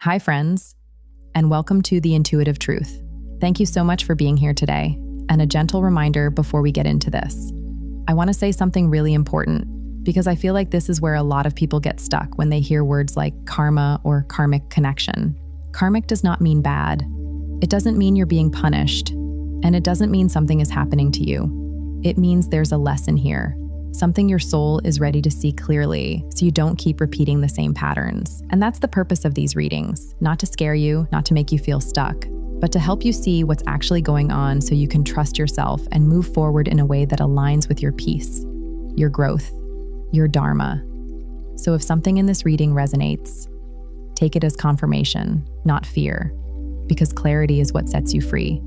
Hi, friends, and welcome to The Intuitive Truth. Thank you so much for being here today. And a gentle reminder before we get into this. I want to say something really important because I feel like this is where a lot of people get stuck when they hear words like karma or karmic connection. Karmic does not mean bad. It doesn't mean you're being punished. And it doesn't mean something is happening to you. It means there's a lesson here. Something your soul is ready to see clearly so you don't keep repeating the same patterns. And that's the purpose of these readings, not to scare you, not to make you feel stuck, but to help you see what's actually going on so you can trust yourself and move forward in a way that aligns with your peace, your growth, your dharma. So if something in this reading resonates, take it as confirmation, not fear, because clarity is what sets you free.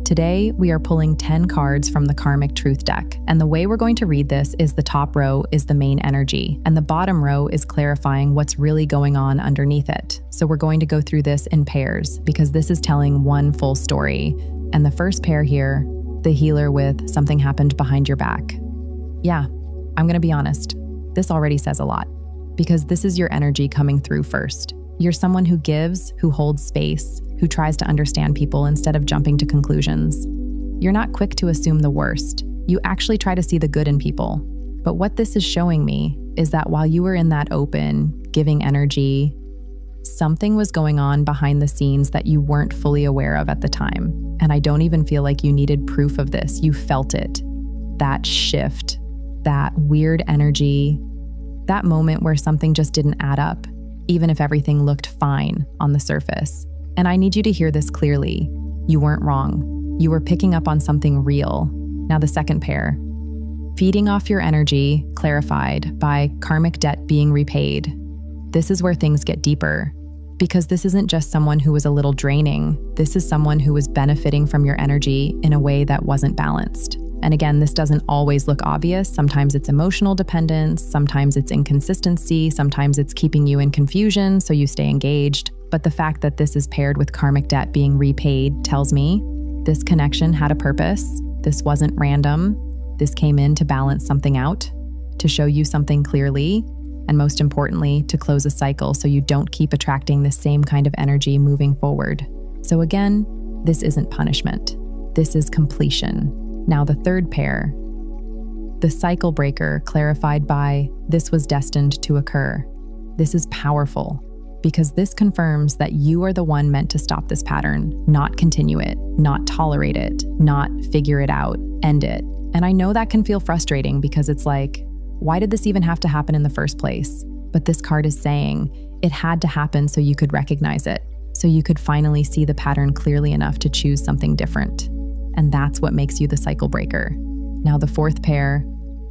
Today, we are pulling 10 cards from the Karmic Truth deck, and the way we're going to read this is the top row is the main energy, and the bottom row is clarifying what's really going on underneath it. So we're going to go through this in pairs, because this is telling one full story. And the first pair here, the healer with something happened behind your back. Yeah, I'm going to be honest, this already says a lot, because this is your energy coming through first. You're someone who gives, who holds space, who tries to understand people instead of jumping to conclusions. You're not quick to assume the worst. You actually try to see the good in people. But what this is showing me is that while you were in that open, giving energy, something was going on behind the scenes that you weren't fully aware of at the time. And I don't even feel like you needed proof of this. You felt it. That shift, that weird energy, that moment where something just didn't add up, even if everything looked fine on the surface. And I need you to hear this clearly. You weren't wrong. You were picking up on something real. Now the second pair. Feeding off your energy, clarified by karmic debt being repaid. This is where things get deeper. Because this isn't just someone who was a little draining. This is someone who was benefiting from your energy in a way that wasn't balanced. And again, this doesn't always look obvious. Sometimes it's emotional dependence, sometimes it's inconsistency, sometimes it's keeping you in confusion so you stay engaged. But the fact that this is paired with karmic debt being repaid tells me this connection had a purpose. This wasn't random. This came in to balance something out, to show you something clearly, and most importantly, to close a cycle so you don't keep attracting the same kind of energy moving forward. So again, this isn't punishment. This is completion. Now the third pair, the cycle breaker clarified by this was destined to occur. This is powerful because this confirms that you are the one meant to stop this pattern, not continue it, not tolerate it, not figure it out, end it. And I know that can feel frustrating because it's like, why did this even have to happen in the first place? But this card is saying it had to happen so you could recognize it, so you could finally see the pattern clearly enough to choose something different. And that's what makes you the cycle breaker. Now the fourth pair,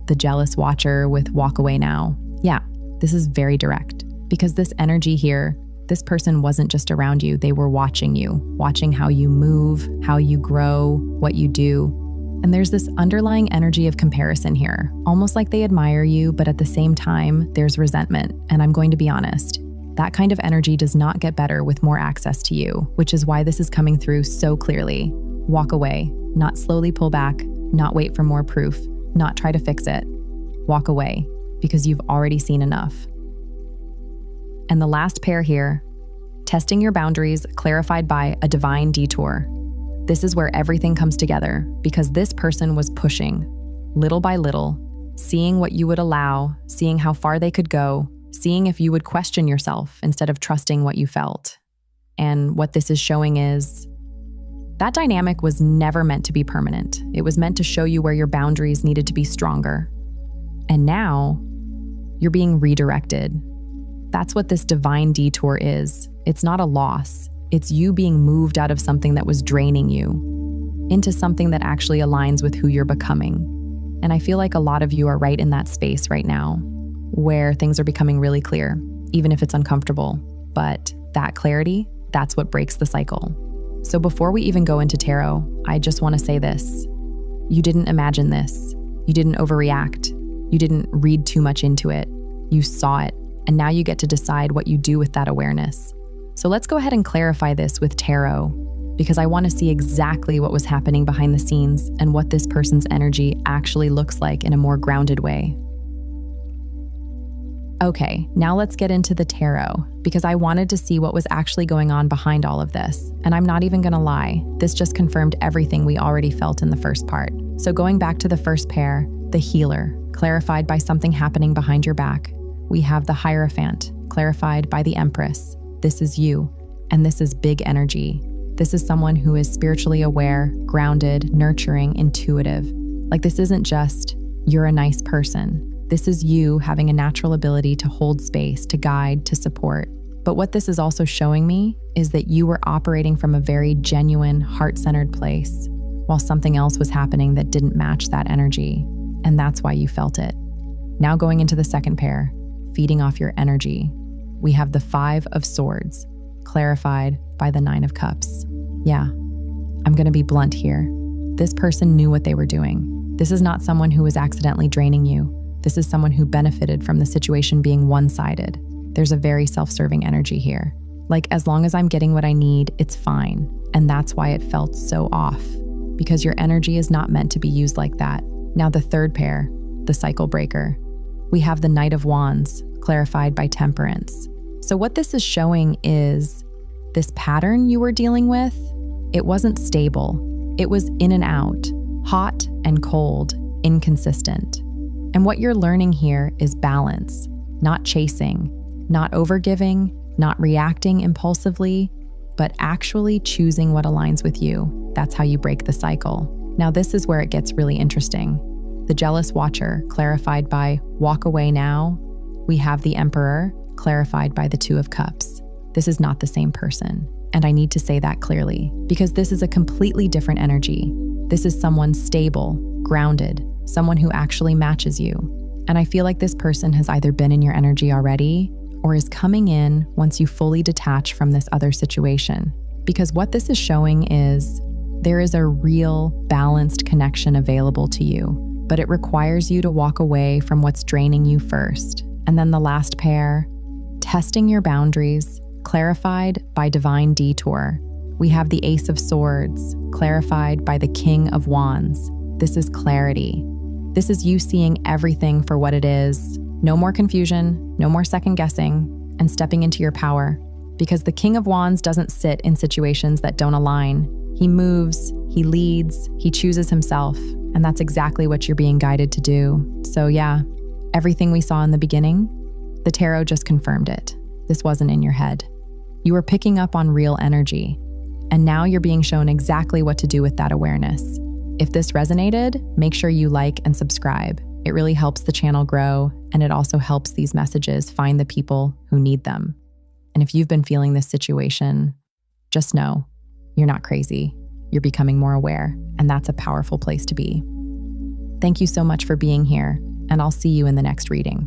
the jealous watcher with walk away now. Yeah, this is very direct because this energy here, this person wasn't just around you, they were watching you, watching how you move, how you grow, what you do. And there's this underlying energy of comparison here, almost like they admire you, but at the same time, there's resentment. And I'm going to be honest, that kind of energy does not get better with more access to you, which is why this is coming through so clearly. Walk away, not slowly pull back, not wait for more proof, not try to fix it. Walk away because you've already seen enough. And the last pair here, testing your boundaries clarified by a divine detour. This is where everything comes together because this person was pushing, little by little, seeing what you would allow, seeing how far they could go, seeing if you would question yourself instead of trusting what you felt. And what this is showing is that dynamic was never meant to be permanent. It was meant to show you where your boundaries needed to be stronger. And now, you're being redirected. That's what this divine detour is. It's not a loss. It's you being moved out of something that was draining you into something that actually aligns with who you're becoming. And I feel like a lot of you are right in that space right now, where things are becoming really clear, even if it's uncomfortable. But that clarity, that's what breaks the cycle. So before we even go into tarot, I just want to say this. You didn't imagine this. You didn't overreact. You didn't read too much into it. You saw it, and now you get to decide what you do with that awareness. So let's go ahead and clarify this with tarot, because I want to see exactly what was happening behind the scenes and what this person's energy actually looks like in a more grounded way. Okay, now let's get into the tarot, because I wanted to see what was actually going on behind all of this. And I'm not even gonna lie, this just confirmed everything we already felt in the first part. So going back to the first pair, the healer, clarified by something happening behind your back. We have the Hierophant, clarified by the Empress. This is you, and this is big energy. This is someone who is spiritually aware, grounded, nurturing, intuitive. Like, this isn't just, you're a nice person. This is you having a natural ability to hold space, to guide, to support. But what this is also showing me is that you were operating from a very genuine, heart-centered place, while something else was happening that didn't match that energy. And that's why you felt it. Now going into the second pair, feeding off your energy. We have the Five of Swords, clarified by the Nine of Cups. Yeah, I'm gonna be blunt here. This person knew what they were doing. This is not someone who was accidentally draining you. This is someone who benefited from the situation being one-sided. There's a very self-serving energy here. Like, as long as I'm getting what I need, it's fine. And that's why it felt so off, because your energy is not meant to be used like that. Now the third pair, the cycle breaker. We have the Knight of Wands, clarified by Temperance. So what this is showing is this pattern you were dealing with, it wasn't stable. It was in and out, hot and cold, inconsistent. And what you're learning here is balance, not chasing, not overgiving, not reacting impulsively, but actually choosing what aligns with you. That's how you break the cycle. Now this is where it gets really interesting. The Jealous Watcher, clarified by Walk Away Now. We have the Emperor, clarified by the Two of Cups. This is not the same person. And I need to say that clearly, because this is a completely different energy. This is someone stable, grounded, someone who actually matches you. And I feel like this person has either been in your energy already or is coming in once you fully detach from this other situation. Because what this is showing is there is a real balanced connection available to you, but it requires you to walk away from what's draining you first. And then the last pair, testing your boundaries, clarified by Divine Detour. We have the Ace of Swords, clarified by the King of Wands. This is clarity. This is you seeing everything for what it is. No more confusion, no more second guessing, and stepping into your power. Because the King of Wands doesn't sit in situations that don't align. He moves, he leads, he chooses himself. And that's exactly what you're being guided to do. So yeah, everything we saw in the beginning, the tarot just confirmed it. This wasn't in your head. You were picking up on real energy. And now you're being shown exactly what to do with that awareness. If this resonated, make sure you like and subscribe. It really helps the channel grow, and it also helps these messages find the people who need them. And if you've been feeling this situation, just know you're not crazy. You're becoming more aware, and that's a powerful place to be. Thank you so much for being here, and I'll see you in the next reading.